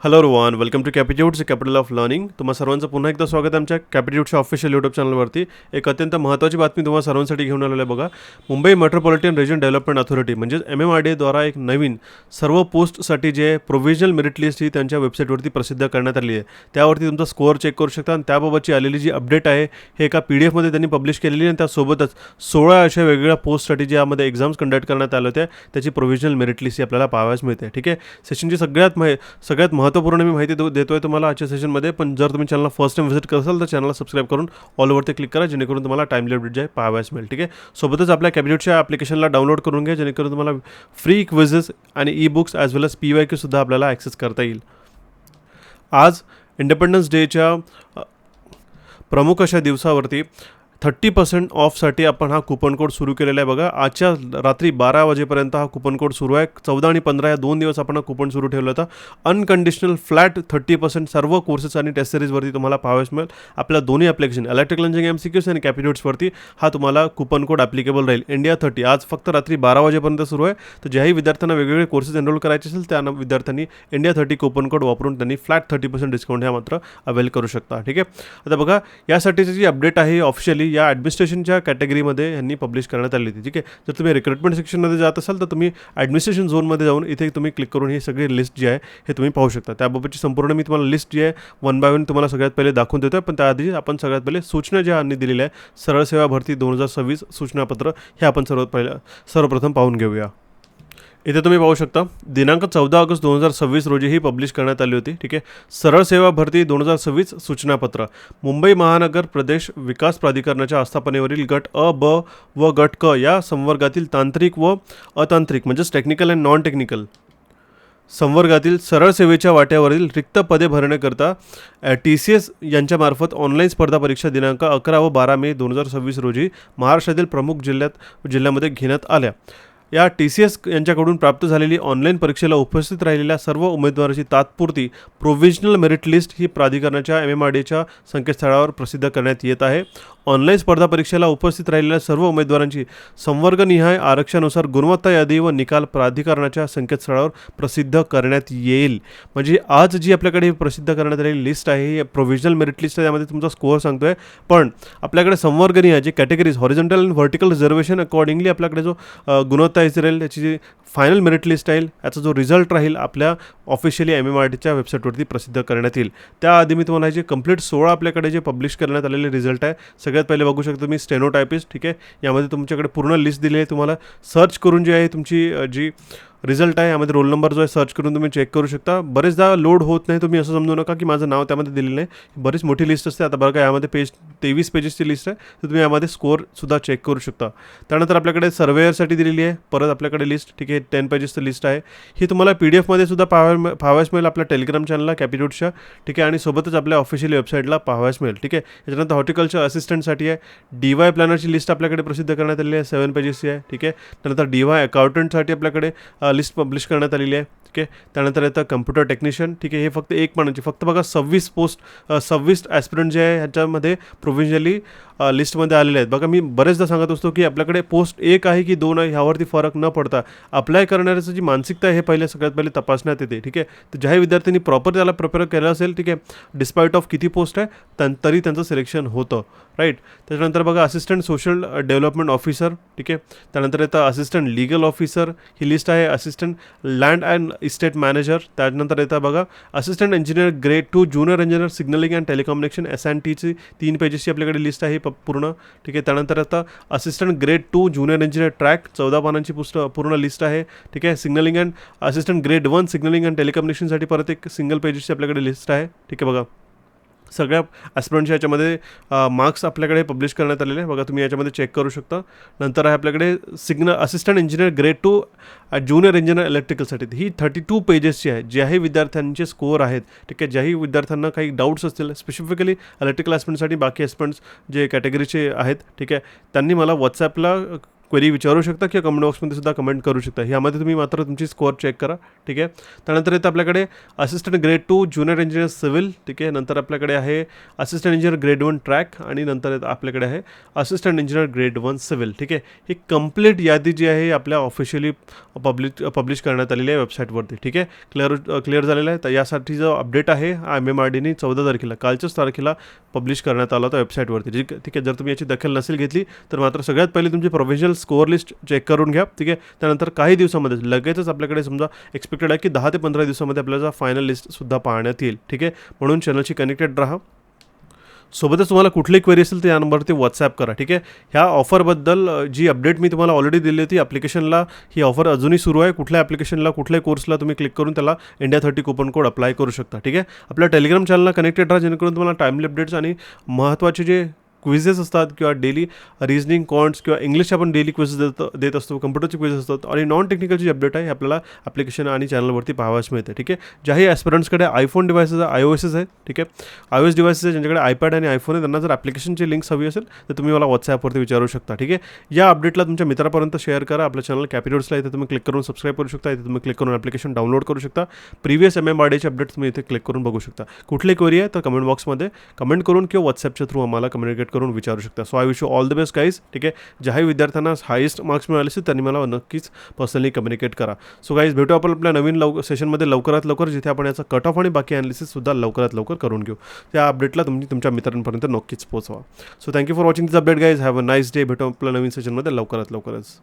Hello everyone, welcome to Capitudes capital of learning. तुम्हा सर्वांचं पुन्हा एकदा स्वागत आहे आमच्या कॅपिट्यूडच्या ऑफिशियल यूट्यूब चॅनलवरती. एक अत्यंत महत्त्वाची बातमी तुम्हाला सर्वांसाठी घेऊन आलेलं आहे बघा. Mumbai metropolitan region development authority म्हणजेच MMRDA द्वारा एक नवीन सर्व पोस्टसाठी जे प्रोव्हिजनल मेरिट लिस्ट ही त्यांच्या वेबसाईटवरती प्रसिद्ध करण्यात आली आहे. त्यावरती तुमचा स्कोअर चेक करू शकता आणि त्याबाबतची आलेली जी अपडेट आहे हे एका PDF मध्ये त्यांनी पब्लिश केलेली आहे. आणि त्यासोबतच 16 अशा वेगवेगळ्या पोस्टसाठी ज्यामध्ये एक्झाम्स कंडक्ट करण्यात आले होते त्याची प्रोव्हिजनल मेरिट लिस्ट ही आपल्याला पाहावयास मिळते. ठीक आहे, सेशनची सगळ्यात महत्त्वपूर्ण मी माहिती देतोय तुम्हाला आजच्या सेशनमध्ये. पण जर तुम्ही चॅनलला फर्स्ट टाइम व्हिजिट करसाल तर चॅनलला सबस्क्राईब करून ऑलवरती क्लिक करा, जेणेकरून तुम्हाला टाइमली अपडेट जे आहे पाहावयास मिळेल. ठीक आहे, सोबतच आपल्या कॅपिट्यूडच्या ॲप्लिकेशनला डाउनलोड करून घ्या, जेणेकरून तुम्हाला फ्री क्विझेस आणि ई-बुक्स ॲज वेल एज PYQ सुद्धा आपल्याला ॲक्सेस करता येईल. आज इंडिपेंडन्स डेच्या प्रमुख अशा दिवसावरती 30% ऑफसाठी आपण हा कुपन कोड सुरू केलेला आहे बघा. आजच्या रात्री 12 वाजेपर्यंत हा कुपन कोड सुरू आहे. 14 आणि 15 या 2 दिवस आपण हा कुपन सुरू ठेवलं होतं. अनकंडिशनल फ्लॅट 30% सर्व कोर्सेस आणि टेस्ट सिरीजवरती तुम्हाला पाहावयास मिळेल. आपल्या दोन्ही ॲप्लिकेशन इलेक्ट्रिकल इंजिनिअरिंग MCQs आणि कॅपिट्यूड्सवरती हा तुम्हाला कुपन कोड ॲप्लिकेबल राहील. इंडिया 30 आज फक्त रात्री 12 वाजेपर्यंत सुरू आहे. तर ज्याही विद्यार्थ्यांना वेगवेगळे कोर्सेस एनरोल करायचे असेल त्या विद्यार्थ्यांनी इंडिया 30 कुपन कोड वापरून त्यांनी फ्लॅट 30% डिस्काउंट ह्या मात्र अवेल करू शकता. ठीक आहे, आता बघा यासाठीची जी अपडेट आहे ऑफिशियली या ॲडमिनिस्ट्रेशनच्या कॅटेगरीमध्ये यांनी पब्लिश करण्यात आली होती. ठीक आहे, जर तुम्ही रिक्रुटमेंट सेक्शनमध्ये जात असाल तर तुम्ही ॲडमिनिस्ट्रेशन झोनमध्ये जाऊन इथे तुम्ही क्लिक करून ही सगळी लिस्ट जी आहे हे तुम्ही पाहू शकता. त्याबाबतची संपूर्ण मी तुम्हाला लिस्ट जी आहे 1 बाय 1 तुम्हाला सगळ्यात पहिले दाखवून देतो आहे. पण त्याआधी आपण सगळ्यात पहिले सूचना ज्या यांनी दिलेल्या आहे सरळ सेवा भरती 2026 सूचनापत्र हे आपण सर्वप्रथम पाहून घेऊया. इथे तुम्ही पाहू शकता दिनांक 14 ऑगस्ट 2026 रोजी ही पब्लिश करण्यात आली होती. ठीक आहे, सरळ सेवा भरती 2026 सूचनापत्र. मुंबई महानगर प्रदेश विकास प्राधिकरणाच्या आस्थापनेवरील गट अ, ब व गट क या संवर्गातील तांत्रिक व अतांत्रिक म्हणजेच टेक्निकल अँड नॉन टेक्निकल संवर्गातील सरळ सेवेच्या वाट्यावरील रिक्त पदे भरण्याकरता TCS यांच्यामार्फत ऑनलाईन स्पर्धा परीक्षा दिनांक 11 व 12 मे 2026 रोजी महाराष्ट्रातील प्रमुख जिल्ह्यामध्ये घेण्यात आल्या. या TCS यांच्याकडून प्राप्त झालेली ऑनलाईन परीक्षेला उपस्थित राहिलेल्या सर्व उमेदवारांची तात्पुरती प्रोव्हिजनल मेरिट लिस्ट ही प्राधिकरणाच्या MMRDAच्या संकेतस्थळावर प्रसिद्ध करण्यात येत आहे. ऑनलाईन स्पर्धा परीक्षेला उपस्थित राहिलेल्या सर्व उमेदवारांची संवर्गनिहाय आरक्षणानुसार गुणवत्ता यादी व निकाल प्राधिकरणाच्या संकेतस्थळावर प्रसिद्ध करण्यात येईल. म्हणजे आज जी आपल्याकडे प्रसिद्ध करण्यात आलेली लिस्ट आहे ही प्रोव्हिजनल मेरिट लिस्ट आहे, त्यामध्ये तुमचा स्कोअर सांगतोय. पण आपल्याकडे संवर्गनिहाय जे categories horizontal and vertical reservation accordingly आपल्याकडे जो गुणवत्ता यादी राहील त्याची जी फायनल मेरिट लिस्ट राहील याचा जो रिझल्ट राहील आपल्या ऑफिशियली MMRDAच्या वेबसाईटवरती प्रसिद्ध करण्यात येईल. त्याआधी मी तुम्हाला जे कंप्लीट 16 आपल्याकडे जे पब्लिश करण्यात आलेले रिझल्ट आहे सगळ्यात पहिले बघू शकता तुम्ही स्टेनोटायपिस्ट. ठीक आहे, यामध्ये तुमच्याकडे पूर्ण लिस्ट दिली आहे. तुम्हाला सर्च करून जी आहे तुमची जी रिझल्ट आहे यामध्ये रोल नंबर जो आहे सर्च करून तुम्ही चेक करू शकता. बरेचदा लोड होत नाही, तुम्ही असं समजू नका की माझं नाव त्यामध्ये दिलेलं नाही. बरीच मोठी लिस्ट असते. आता बघा यामध्ये 23 पेजेसची लिस्ट आहे, तर तुम्ही यामध्ये स्कोअरसुद्धा चेक करू शकता. त्यानंतर आपल्याकडे सर्वेअरसाठी दिलेली आहे परत आपल्याकडे लिस्ट. ठीक आहे, 10 पेजेसची लिस्ट आहे. ही तुम्हाला PDF मध्ये सुद्धा पाहावयास मिळेल आपल्या टेलिग्राम चॅनलला कॅपिट्यूडच्या. ठीक आहे, आणि सोबतच आपल्या ऑफिशियल वेबसाईटला पाहावयास मिळेल. ठीक आहे, याच्यानंतर हॉर्टिकल्चर असिस्टंटसाठी आहे. DY प्लॅनरची लिस्ट आपल्याकडे प्रसिद्ध करण्यात आलेली आहे, 7 पेजेसची आहे. ठीक आहे, त्यानंतर DY अकाउंटंटसाठी आपल्याकडे लिस्ट पब्लिश करण्यात आलेली आहे. ठीक आहे, त्यानंतर येतं कम्प्युटर टेक्निशियन. ठीक आहे, हे फक्त एक मानांची फक्त बघा 26 ॲस्पिरंट जे आहे ह्याच्यामध्ये प्रोव्हिजनली लिस्टमध्ये आलेले आहेत. बघा मी बरेचदा सांगत असतो की आपल्याकडे पोस्ट 1 आहे की 2 आहे ह्यावरती फरक न पडता अप्लाय करणाऱ्याचं जी मानसिकता आहे हे सगळ्यात पहिले तपासण्यात येते. ठीक आहे, तर ज्याही विद्यार्थ्यांनी प्रॉपर त्याला प्रिपेअर केलं असेल, ठीक आहे, डिस्पाईट ऑफ किती पोस्ट आहे तरी त्यांचं सिलेक्शन होतं. राईट, त्याच्यानंतर बघा असिस्टंट सोशल डेव्हलपमेंट ऑफिसर. ठीक आहे, त्यानंतर येतं असिस्टंट लीगल ऑफिसर ही लिस्ट आहे. Assistant land and estate manager. त्यानंतर येतं बघा assistant engineer grade 2 junior engineer signalling and telecommunication S&Tची 3 पेजेसची आपल्याकडे लिस्ट आहे पूर्ण. ठीक आहे, त्यानंतर आता assistant grade 2 junior engineer track 14 पानांची पूर्ण लिस्ट आहे. ठीक आहे, signalling and assistant grade 1 signalling and टेलिकम्युनिकेशनसाठी परत एक सिंगल पेजेसची आपल्याकडे लिस्ट आहे. ठीक आहे, बघा सगळ्या ॲस्पिरंटच्या याच्यामध्ये मार्क्स आपल्याकडे पब्लिश करण्यात आलेले आहे. बघा तुम्ही याच्यामध्ये चेक करू शकता. नंतर आहे आपल्याकडे assistant engineer grade 2 junior engineer इलेक्ट्रिकलसाठी ही 32 पेजेसची आहे. ज्याही विद्यार्थ्यांचे स्कोअर आहेत, ठीक आहे, ज्याही विद्यार्थ्यांना काही डाऊट्स असतील स्पेसिफिकली इलेक्ट्रिकल ॲस्पिरंटसाठी बाकी ॲस्पिरंट्स जे कॅटेगरीचे आहेत, ठीक आहे, त्यांनी मला व्हॉट्सॲपला क्वेरी विचारू शकता किंवा कमेंट बॉक्समध्ये सुद्धा कमेंट करू शकता. ह्यामध्ये तुम्ही मात्र तुमची स्कोअर चेक करा. ठीक आहे. त्यानंतर येतं आपल्याकडे assistant grade 2 junior engineer civil. ठीक आहे. नंतर आपल्याकडे आहे असिस्टंट इंजिनियर ग्रेड 1 ट्रॅक आणि नंतर येतं आपल्याकडे आहे असिस्टंट इंजिनियर ग्रेड 1 सिव्हिल. ठीक आहे. ही कंप्लीट यादी जी आहे आपल्या ऑफिशियली पब्लिश करण्यात आलेली आहे वेबसाईटवरती. ठीक आहे. क्लिअर झालेलं आहे. तर यासाठी जो अपडेट आहे MMRDने 14 तारखेला कालच्याच तारखेला पब्लिश करण्यात आला होता वेबसाईटवरती. ठीक आहे. जर तुम्ही याची दखल नसेल घेतली तर मात्र सगळ्यात पहिले तुमची प्रोव्हिजनल स्कोअर लिस्ट चेक करून घ्या. ठीक आहे. त्यानंतर काही दिवसामध्ये लगेचच आपल्याकडे समजा एक्सपेक्टेड आहे की 10 ते 15 दिवसामध्ये आपल्याला फायनल लिस्टसुद्धा पाहण्यात येईल. ठीक आहे. म्हणून चॅनलशी कनेक्टेड राहा. सोबतच तुम्हाला कुठलीही क्वेरी असेल तर या नंबरवरती व्हॉट्सॲप करा. ठीक आहे. ह्या ऑफरबद्दल जी अपडेट मी तुम्हाला ऑलरेडी दिली होती ॲप्लिकेशनला, ही ऑफर अजूनही सुरू आहे. कुठल्या ॲप्लिकेशनला कुठल्याही कोर्सला तुम्ही क्लिक करून त्याला इंडिया 30 कुपन कोड अप्लाय करू शकता. ठीक आहे. आपल्या टेलिग्राम चॅनलला कनेक्टेड राहा जेणेकरून तुम्हाला टाइमली अपडेट्स आणि महत्त्वाचे जे क्विजेस असतात किंवा डेली रिजनिंग कॉन्ट्स किंवा इंग्लिशचे आपण डेली क्विजेस देत असतो, कम्प्युटरचे क्विजेस असतात आणि नॉन टेक्निकलची अपडेट आहे आपल्याला ॲप्लिकेशन आणि चॅनलवरती पाहावयास मिळते. ठीक आहे. ज्याही ॲस्पिरंट्सकडे आयफोन डिव्हायसेस आहे, iOS आहे. ठीक आहे. iOS डिव्हायसेस आहे ज्यांच्याकडे आयपॅड आणि आयफोन आहे त्यांना जर ॲप्लिकेशनची लिंक्स हवी असेल तर तुम्ही मला व्हॉट्सॲपवरती विचारू शकता. ठीक आहे. या अपडेटला तुमच्या मित्रापर्यंत शेअर करा. आपल्या चॅनल कॅपिटल्सला इथे तुम्ही क्लिक करून सबस्क्राईब करू शकता. इथे तुम्ही क्लिक करून ॲप्लिकेशन डाउनलोड करू शकता. प्रिव्हियस MMRDचे अपडेट्स तुम्ही इथे क्लिक करून बघू शकता. कुठली क्वेरी आहे तर कमेंट बॉक्समध्ये कमेंट करून किंवा व्हॉट्सॲपच्या थ्रू आम्हाला कम्युनिकेट करून विचारू शकता. So I wish you all the best guys. ठीक आहे. ज्याही विद्यार्थ्यांना हायेस्ट मार्क्स मिळाले असेल त्यांनी मला नक्कीच पर्सनली कम्युनिकेट करा. सो गाईज भेटू आपण आपल्या नवीन सेशनमध्ये लवकरात लवकर, जिथे आपण याचा कट ऑफ आणि बाकी ॲनालिसिससुद्धा लवकरात लवकर करून घेऊ. त्या अपडेटला तुम्ही तुमच्या मित्रांपर्यंत नक्कीच पोहोचवा. So thank you for watching this update guys. Have a nice day. भेटू आपल्या नवीन सेशनमध्ये लवकरात लवकरच.